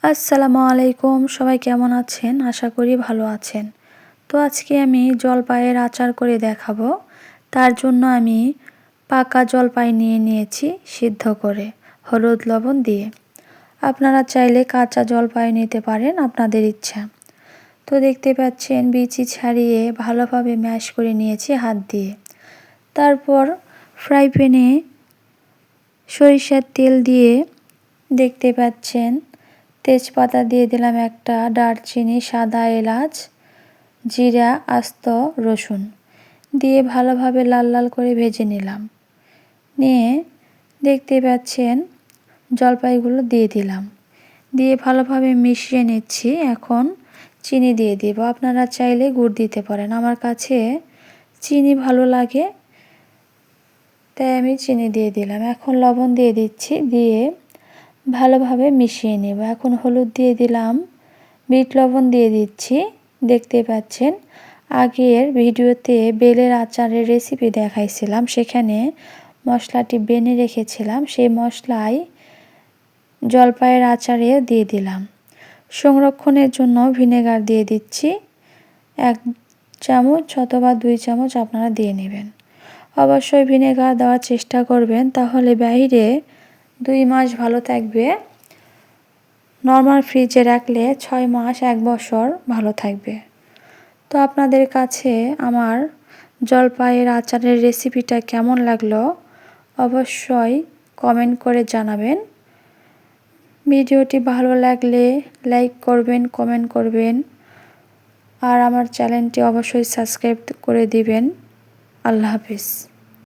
আসসালামু আলাইকুম, সবাই কেমন আছেন? আশা করি ভালো আছেন। তো আজকে আমি জলপাইয়ের আচার করে দেখাবো। তার জন্য আমি পাকা জলপাই নিয়ে নিয়েছি সিদ্ধ করে হলুদ লবণ দিয়ে। আপনারা চাইলে কাঁচা জলপাই নিতে পারেন, আপনাদের ইচ্ছা। তো দেখতে পাচ্ছেন বিচি ছাড়িয়ে ভালোভাবে ম্যাশ করে নিয়েছি হাত দিয়ে। তারপর ফ্রাই প্যানে সরিষার তেল দিয়ে দেখতে পাচ্ছেন তেজপাতা দিয়ে দিলাম একটা, দারচিনি, সাদা এলাচ, জিরা, আস্ত রসুন দিয়ে ভালোভাবে লাল লাল করে ভেজে নিলাম। নিয়ে দেখতে পাচ্ছেন জলপাইগুলো দিয়ে দিলাম, দিয়ে ভালোভাবে মিশিয়ে নিচ্ছি। এখন চিনি দিয়ে দেব, আপনারা চাইলে গুড় দিতে পারেন। আমার কাছে চিনি ভালো লাগে, তাই আমি চিনি দিয়ে দিলাম। এখন লবণ দিয়ে দিচ্ছি, দিয়ে ভালোভাবে মিশিয়ে নেব। এখন হলুদ দিয়ে দিলাম, বিট লবণ দিয়ে দিচ্ছি। দেখতে পাচ্ছেন আগের ভিডিওতে বেলের আচারের রেসিপি দেখাইছিলাম, সেখানে মশলাটি বেনে রেখেছিলাম, সেই মশলাই জলপাইয়ের আচারে দিয়ে দিলাম। সংরক্ষণের জন্য ভিনেগার দিয়ে দিচ্ছি 1 চামচ অথবা 2 চামচ আপনারা দিয়ে নেবেন। অবশ্যই ভিনেগার দেওয়ার চেষ্টা করবেন, তাহলে বাইরে 2 মাস ভালো থাকবে। নর্মাল ফ্রিজে রাখলে 6 মাস 1 বছর ভালো থাকবে। তো আপনাদের কাছে আমার জলপাইয়ের আচারের রেসিপিটা কেমন লাগলো অবশ্যই কমেন্ট করে জানাবেন। ভিডিওটি ভালো লাগলে লাইক করবেন, কমেন্ট করবেন, আর আমার চ্যানেলটি অবশ্যই সাবস্ক্রাইব করে দিবেন। আল্লাহ হাফেজ।